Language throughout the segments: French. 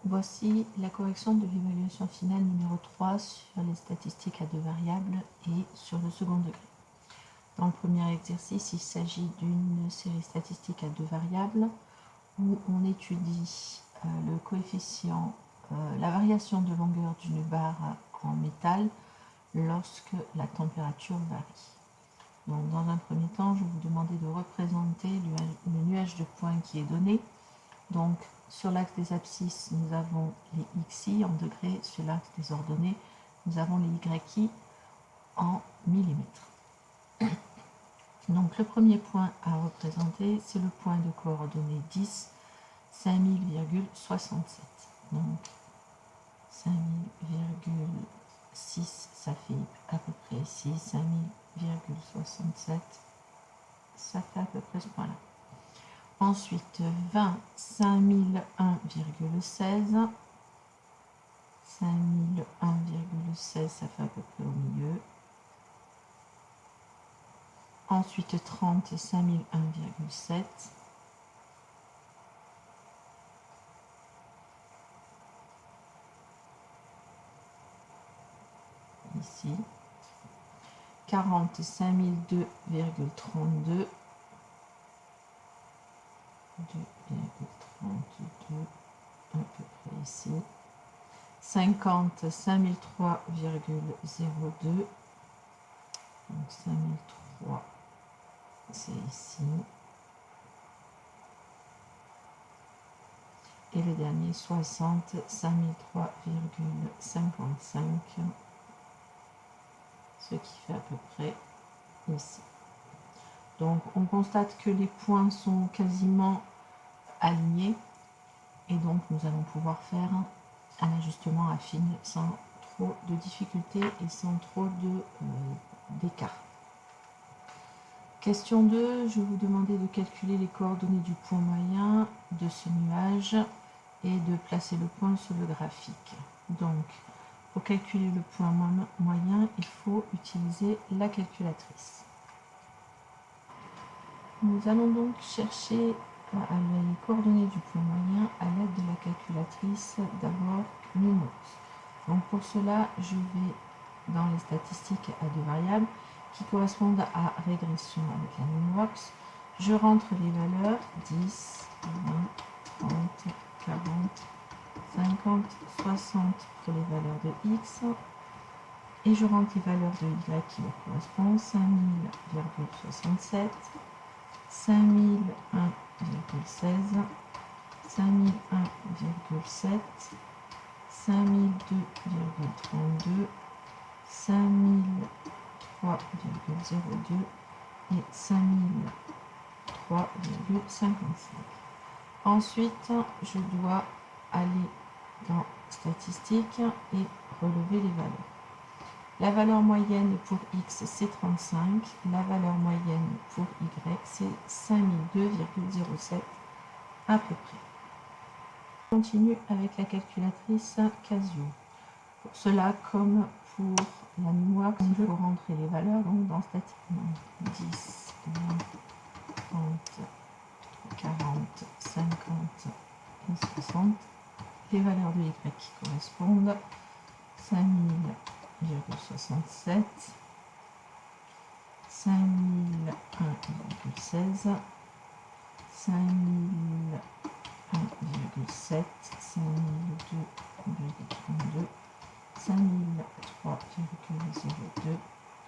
Voici la correction de l'évaluation finale numéro 3 sur les statistiques à deux variables et sur le second degré. Dans le premier exercice, il s'agit d'une série statistique à deux variables où on étudie le coefficient, la variation de longueur d'une barre en métal lorsque la température varie. Donc, dans un premier temps, je vais vous demander de représenter le nuage de points qui est donné. Donc, sur l'axe des abscisses, nous avons les xi en degrés. Sur l'axe des ordonnées, nous avons les yi en millimètres. Donc, le premier point à représenter, c'est le point de coordonnées 10, 5000,67. Donc, 5000,6, ça fait à peu près ici, 5000,67, ça fait à peu près ce point-là. Ensuite, 20, 5001,16. 5001,16, ça fait à peu près au milieu. Ensuite, 30, 5001,7. Ici. 40, 5002,32. 2,32 à peu près ici. 50, 5003,02. Donc 5003, c'est ici. Et le dernier, 60, 5003,55. Ce qui fait à peu près ici. Donc on constate que les points sont quasiment alignés et donc nous allons pouvoir faire un ajustement affin sans trop de difficultés et sans trop d'écart. Question 2, je vais vous demander de calculer les coordonnées du point moyen de ce nuage et de placer le point sur le graphique. Donc, pour calculer le point moyen, il faut utiliser la calculatrice. Nous allons donc chercher les coordonnées du point moyen à l'aide de la calculatrice d'abord Numworks. Donc pour cela, je vais dans les statistiques à deux variables qui correspondent à régression avec la Numworks. Je rentre les valeurs 10, 20, 30, 40, 50, 60 pour les valeurs de x et je rentre les valeurs de y qui leur correspondent, 5000,67, 5001,16, 5001,7, 5002,32, 5003,02 et 5003,55. Ensuite, je dois aller dans statistiques et relever les valeurs. La valeur moyenne pour x, c'est 35. La valeur moyenne pour y, c'est 5002,07 à peu près. On continue avec la calculatrice Casio. Pour cela, comme pour la Numworks, il faut rentrer les valeurs donc dans statistiques 10, 20, 30, 40, 50 et 60. Les valeurs de y qui correspondent 5000,67, 5001,16, 5001,7, 5002,32, 5003,02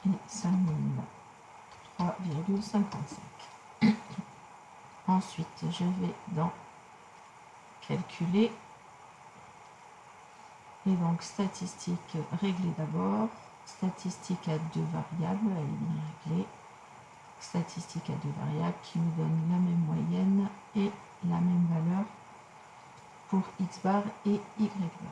et 5003,55. Ensuite, je vais dans calculer. Et donc, statistique réglée d'abord. Statistique à deux variables, elle est bien réglée. Statistique à deux variables qui nous donne la même moyenne et la même valeur pour x bar et y bar.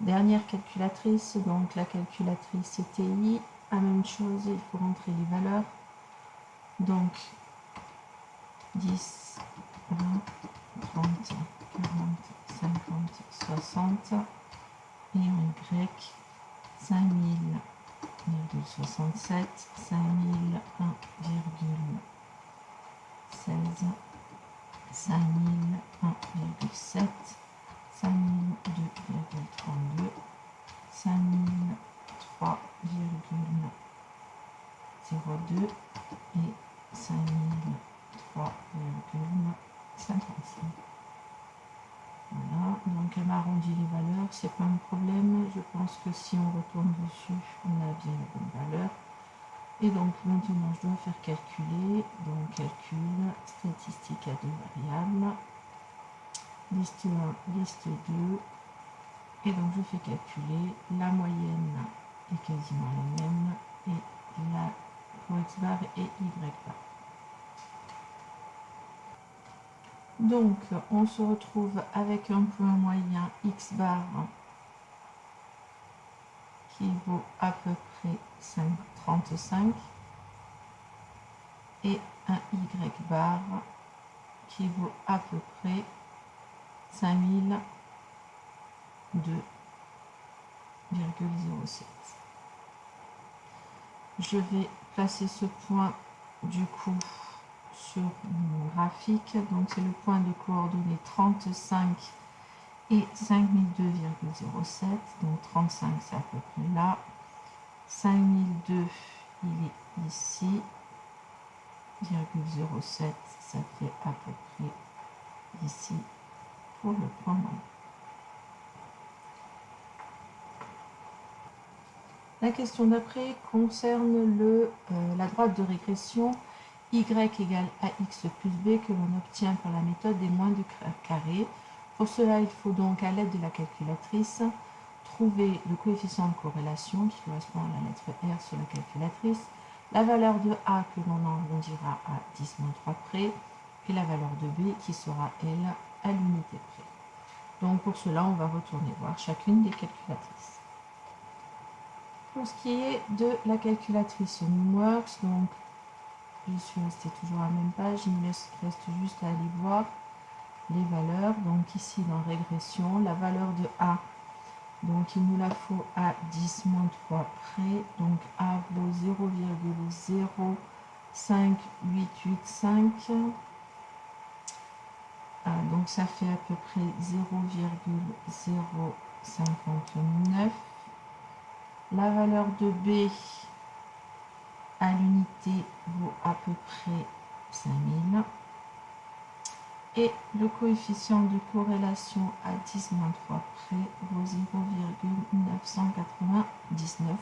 Dernière calculatrice, donc la calculatrice CTI. La même chose, il faut rentrer les valeurs. Donc, 10, 20, 30, 40, 50, 60 et en Y 5000,67, 5001,16, 5001,7, 5002,32, 5003,02 et 5003,55. Voilà, donc elle m'a arrondi les valeurs, c'est pas un problème. Je pense que si on retourne dessus, on a bien la bonne valeur. Et donc maintenant je dois faire calculer, donc calcul, statistique à 2 variables, liste 1, liste 2, et donc je fais calculer, la moyenne est quasiment la même, et la pour x bar et y bar. Donc on se retrouve avec un point moyen x bar qui vaut à peu près 35 et un y bar qui vaut à peu près 5002,07. Je vais placer ce point du coup sur mon graphique, donc c'est le point de coordonnées 35 et 5002,07, donc 35 c'est à peu près là, 5002 il est ici, 0,07 ça fait à peu près ici pour le point moyen. La question d'après concerne la droite de régression y égale ax plus b que l'on obtient par la méthode des moins de carré. Pour cela, il faut donc, à l'aide de la calculatrice, trouver le coefficient de corrélation qui correspond à la lettre R sur la calculatrice, la valeur de A que l'on arrondira à 10-3 près, et la valeur de B qui sera, elle, à l'unité près. Donc pour cela, on va retourner voir chacune des calculatrices. Pour ce qui est de la calculatrice Numworks, donc je suis restée toujours à la même page, il me reste juste à aller voir les valeurs. Donc ici dans régression, la valeur de A, donc il nous la faut à 10-3 près, donc A vaut 0,05885, donc ça fait à peu près 0,059. La valeur de B à l'unité vaut à peu près 5000. Et le coefficient de corrélation à 10-3 près vaut 0,999,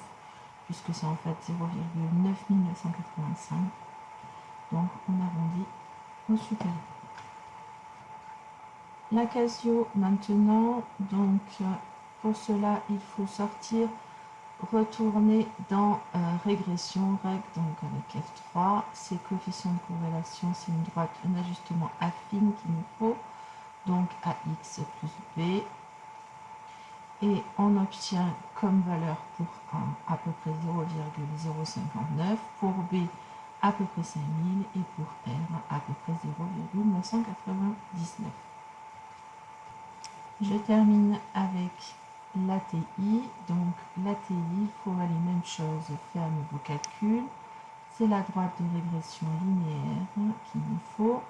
puisque c'est en fait 0,9985. Donc on arrondit au supérieur. La Casio maintenant, donc pour cela il faut sortir, retourner dans régression, règle, donc avec F3, ces coefficients de corrélation, c'est une droite, un ajustement affine qu'il nous faut, donc AX plus B, et on obtient comme valeur pour A à peu près 0,059, pour B à peu près 5000 et pour R à peu près 0,999. Je termine avec l'ATI. Donc l'ATI, il faut aller même chose, faire un nouveau calcul. C'est la droite de régression linéaire qu'il nous faut.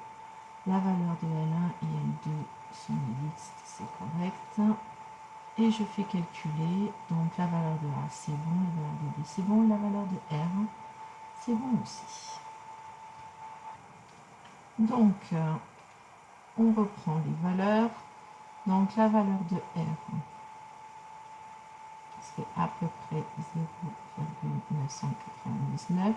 La valeur de L1 et L2 sont mixtes, c'est correct. Et je fais calculer, donc la valeur de A c'est bon, la valeur de B c'est bon, la valeur de R c'est bon aussi. Donc on reprend les valeurs. Donc la valeur de R, c'est à peu près 0,999.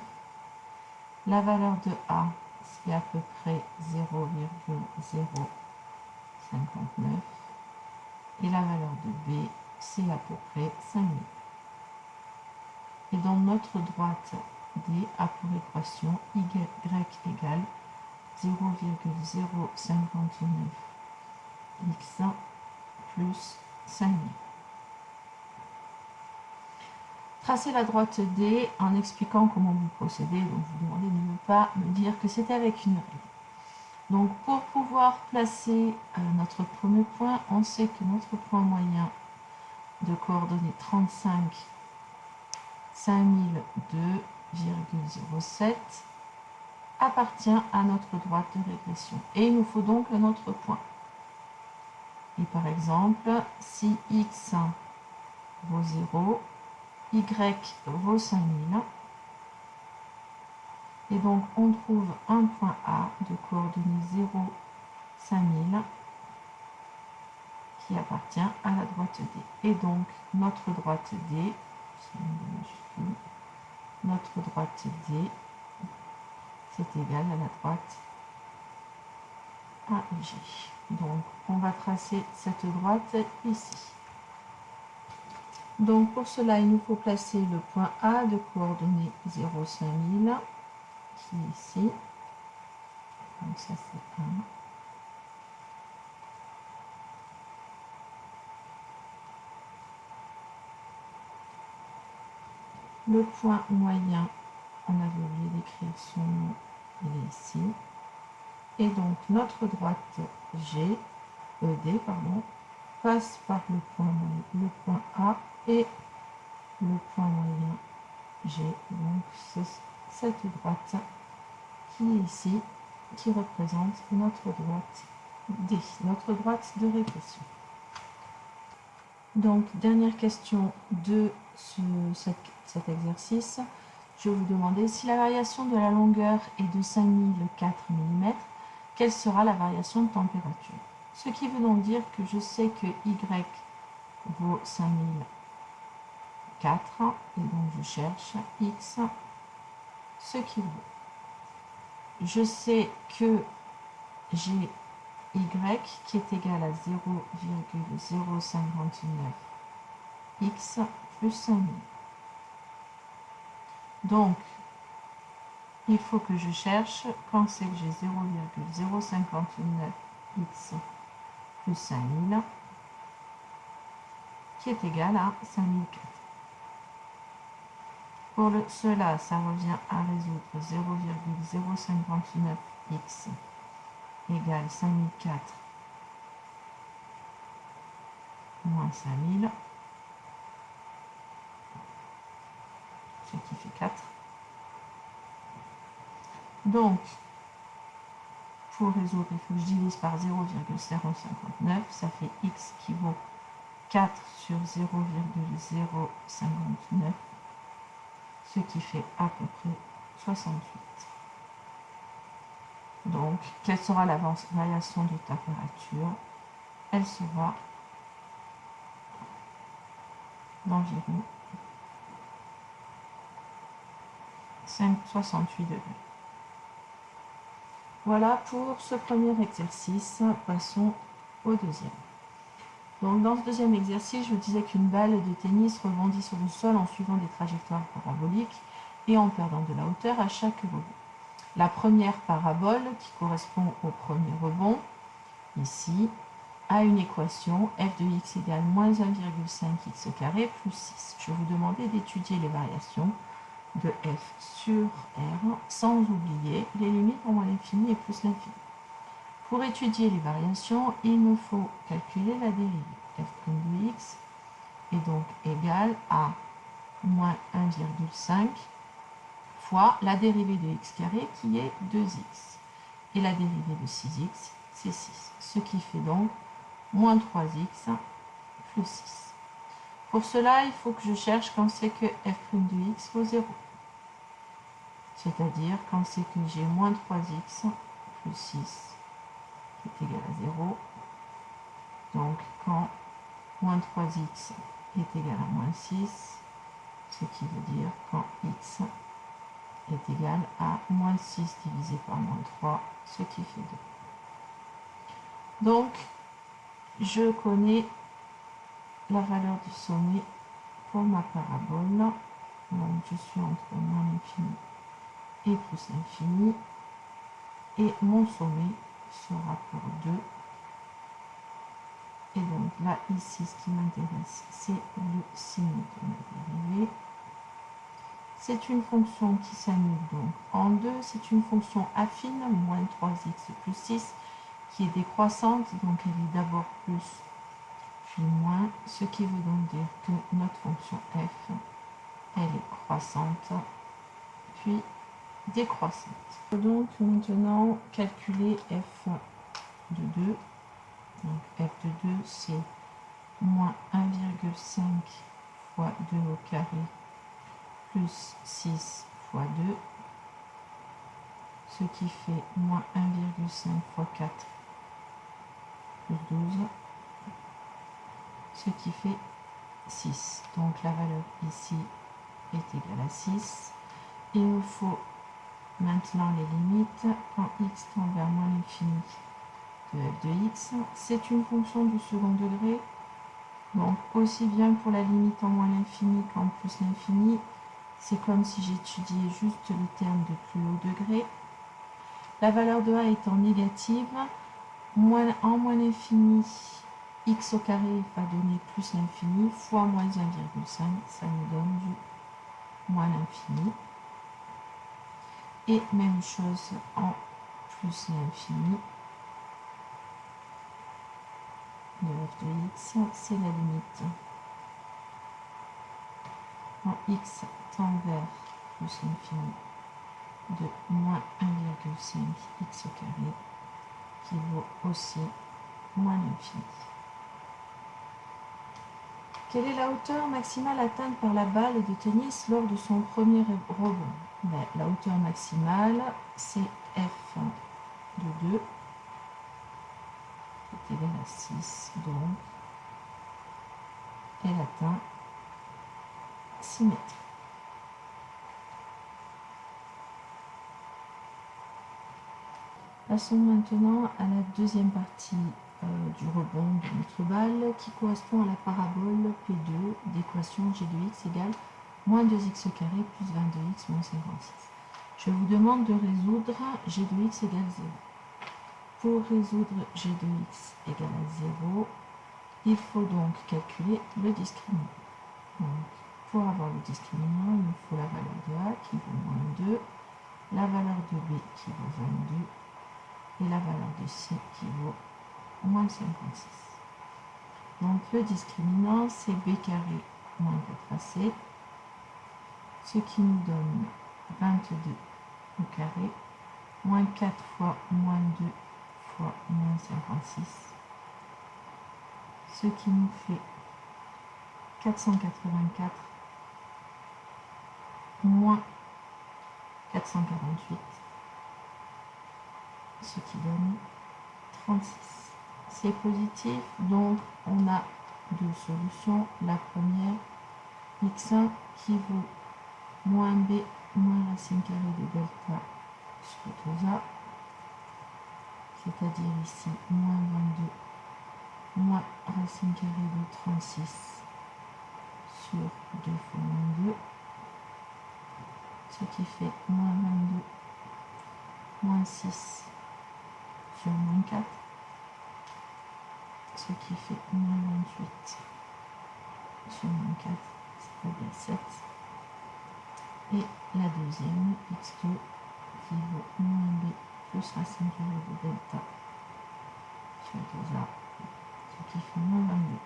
La valeur de A, c'est à peu près 0,059. Et la valeur de B, c'est à peu près 5000. Et dans notre droite D a pour équation y égale 0,059 x plus 5000. Tracez la droite D en expliquant comment vous procédez. Donc je vous demandais de ne pas me dire que c'était avec une règle. Donc pour pouvoir placer notre premier point, on sait que notre point moyen de coordonnées 35, 5002,07 appartient à notre droite de régression. Et il nous faut donc un autre point. Et par exemple, si x vaut 0, y vaut 5000, et donc on trouve un point A de coordonnées 0, 5000, qui appartient à la droite D. Et donc notre droite D, D, c'est égal à la droite AG. Donc on va tracer cette droite ici. Donc pour cela, il nous faut placer le point A de coordonnées 0, 5000, qui est ici. Donc ça c'est 1. Le point moyen, on avait oublié d'écrire son nom, il est ici. Et donc notre droite ED, passe par le point A et le point moyen G. Donc c'est cette droite qui est ici, qui représente notre droite D, notre droite de régression. Donc, dernière question de cet exercice. Je vais vous demander si la variation de la longueur est de 5004 mm, quelle sera la variation de température? Ce qui veut donc dire que je sais que Y vaut 5004, et donc je cherche X, ce qui vaut. Je sais que j'ai Y qui est égal à 0,059 X plus 5000. Donc, il faut que je cherche quand c'est que j'ai 0,059 X plus 5000 qui est égal à 5004. Pour cela, ça revient à résoudre 0,059 X égale 5004 moins 5000, ce qui fait 4. Donc, pour résoudre, il faut que je divise par 0,059, ça fait X qui vaut 4 sur 0,059, ce qui fait à peu près 68. Donc, quelle sera la variation de température? Elle sera d'environ 68 degrés. Voilà pour ce premier exercice. Passons au deuxième. Donc, dans ce deuxième exercice, je vous disais qu'une balle de tennis rebondit sur le sol en suivant des trajectoires paraboliques et en perdant de la hauteur à chaque rebond. La première parabole, qui correspond au premier rebond, ici, a une équation f de x égale moins 1,5 x carré plus 6. Je vais vous demander d'étudier les variations de f sur r, sans oublier les limites pour moins l'infini et plus l'infini. Pour étudier les variations, il me faut calculer la dérivée. F' de x est donc égal à moins 1,5 fois la dérivée de x carré qui est 2x. Et la dérivée de 6x, c'est 6. Ce qui fait donc moins 3x plus 6. Pour cela, il faut que je cherche quand c'est que f' de x vaut 0. C'est-à-dire quand c'est que j'ai moins 3x plus 6 qui est égal à 0. Donc quand moins 3x est égal à moins 6, ce qui veut dire quand x est égal à moins 6 divisé par moins 3, ce qui fait 2. Donc, je connais la valeur du sommet pour ma parabole. Donc, je suis entre moins l'infini et plus l'infini. Et mon sommet sera pour 2. Et donc là, ici, ce qui m'intéresse, c'est le signe de ma dérivée. C'est une fonction qui s'annule donc en 2. C'est une fonction affine, moins 3x plus 6, qui est décroissante. Donc elle est d'abord plus, puis moins, ce qui veut donc dire que notre fonction f, elle est croissante, puis décroissante. Donc maintenant calculer f de 2. Donc f de 2 c'est moins 1,5 fois 2 au carré plus 6 fois 2, ce qui fait moins 1,5 fois 4 plus 12, ce qui fait 6. Donc la valeur ici est égale à 6. Il nous faut maintenant les limites quand x tend vers moins l'infini de f de x. C'est une fonction du second degré, donc aussi bien pour la limite en moins l'infini qu'en plus l'infini, c'est comme si j'étudiais juste les termes de plus haut degré. La valeur de a étant négative, en moins l'infini, x au carré va donner plus l'infini, fois moins 1,5, ça nous donne du moins l'infini. Et même chose en plus l'infini de f de x, c'est la limite. Quand x tend vers plus l'infini de moins 1,5 x au carré, qui vaut aussi moins l'infini. Quelle est la hauteur maximale atteinte par la balle de tennis lors de son premier rebond? La hauteur maximale, c'est f de 2, qui est égal à 6, donc elle atteint 6 mètres. Passons maintenant à la deuxième partie du rebond de notre balle qui correspond à la parabole P2 d'équation g de x égale moins 2x carré plus 22x moins 56. Je vous demande de résoudre g de x égale 0. Pour résoudre g de x égale à 0, il faut donc calculer le discriminant. Donc, pour avoir le discriminant, il nous faut la valeur de a qui vaut moins 2, la valeur de b qui vaut 22, et la valeur de c qui vaut moins 56. Donc le discriminant c'est b carré moins 4ac, ce qui nous donne 22 au carré, moins 4 fois moins 2 fois moins 56, ce qui nous fait 484 moins 448, ce qui donne 36. C'est positif, donc on a deux solutions. La première, x1 qui vaut moins b moins racine carrée de delta sur 2a, c'est-à-dire ici moins 22 moins racine carrée de 36 sur 2 fois moins 2, ce qui fait moins 22 moins 6 sur moins 4, ce qui fait moins 28 sur moins 4, c'est-à-dire 7. Et la deuxième, x2, qui vaut moins b plus racine carrée de delta sur 2a, ce qui fait moins 22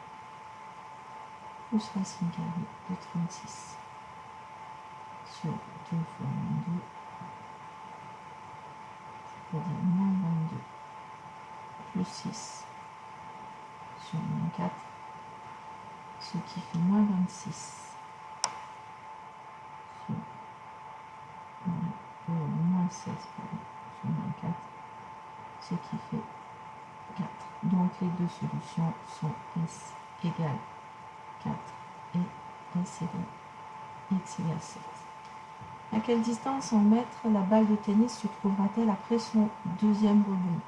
plus racine carrée de 36 sur 2 fois moins 2, c'est-à-dire moins 22 plus 6 sur moins 4, ce qui fait moins 26 sur moins 16 sur moins 4, ce qui fait 4. Donc les deux solutions sont S égale 4 et S égale x égale 7. À quelle distance en mètres la balle de tennis se trouvera-t-elle après son deuxième rebond?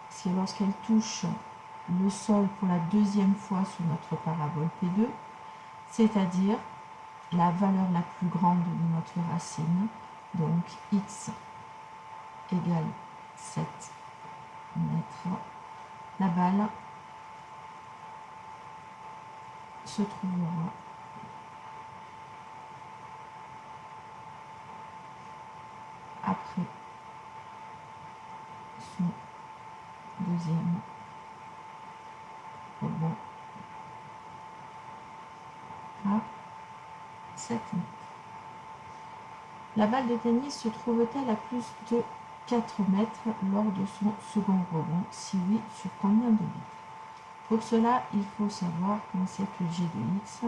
Parce que lorsqu'elle touche le sol pour la deuxième fois sur notre parabole P2, c'est-à-dire la valeur la plus grande de notre racine, donc x égale 7 mètres, la balle se trouvera après son deuxième rebond à 7 mètres. La balle de tennis se trouve-t-elle à plus de 4 mètres lors de son second rebond? Si oui, sur combien de mètres? Pour cela, il faut savoir quand c'est que g de x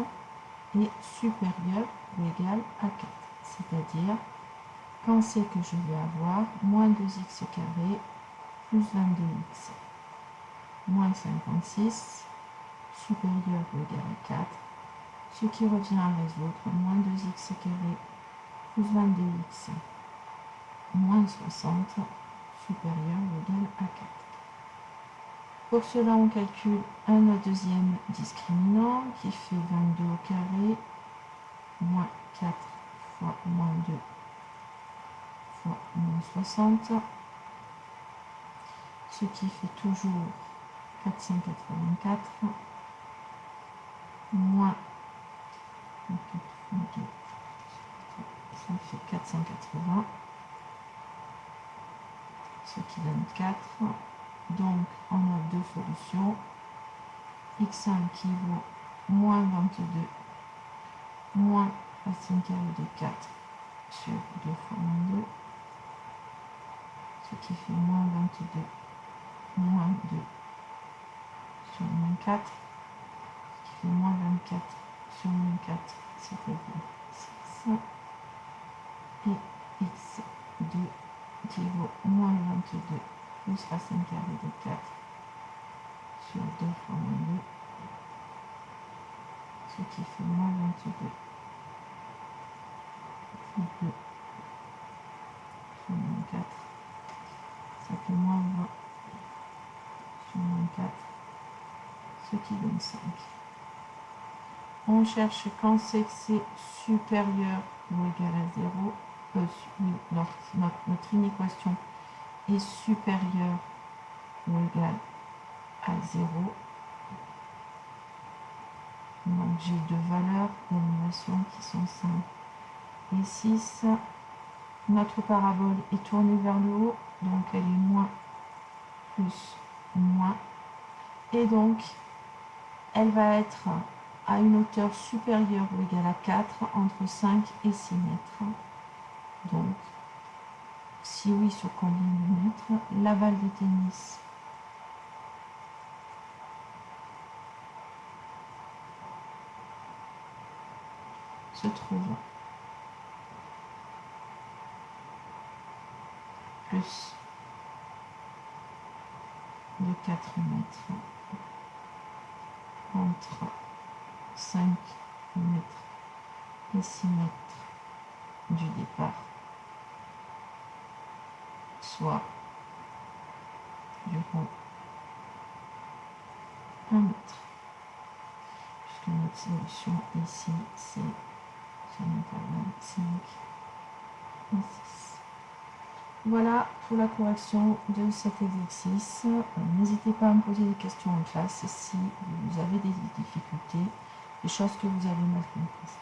est supérieur ou égal à 4. C'est-à-dire quand c'est que je vais avoir moins 2x carré plus 22x moins 56 supérieur ou égal à 4, ce qui revient à résoudre moins 2x carré plus 22x moins 60 supérieur ou égal à 4. Pour cela, on calcule un deuxième discriminant qui fait 22 au carré moins 4 fois moins 2 fois moins 60, ce qui fait toujours 484 moins 4 fois 2, ça fait 480, ce qui donne 4. Donc, on a deux solutions. x1 qui vaut moins 22 moins racine carrée de 4 sur 2 fois moins 2, ce qui fait moins 22 moins 2 sur moins 4, ce qui fait moins 24 sur moins 4, c'est-à-dire 6. Et x2 qui vaut moins 22 plus racine carrée de 4 sur 2 fois moins 2, ce qui fait moins 22 plus 2 sur moins 4, ça fait moins 20 sur moins 4, ce qui donne 5. On cherche quand c'est que c'est supérieur ou égal à 0. Notre inéquation est supérieure ou égal à 0. Donc j'ai deux valeurs d'animation qui sont 5 et 6. Notre parabole est tournée vers le haut, donc elle est moins, plus, moins. Et donc, elle va être à une hauteur supérieure ou égale à 4, entre 5 et 6 mètres. Donc, si oui, sur combien de mètres? La balle de tennis se trouve plus de 4 mètres entre 5 mètres et 6 mètres du départ, soit durant 1 mètre, puisque notre solution ici c'est sur l'intervalle 5 et 6. Voilà pour la correction de cet exercice. N'hésitez pas à me poser des questions en classe si vous avez des difficultés, des choses que vous avez mal comprises.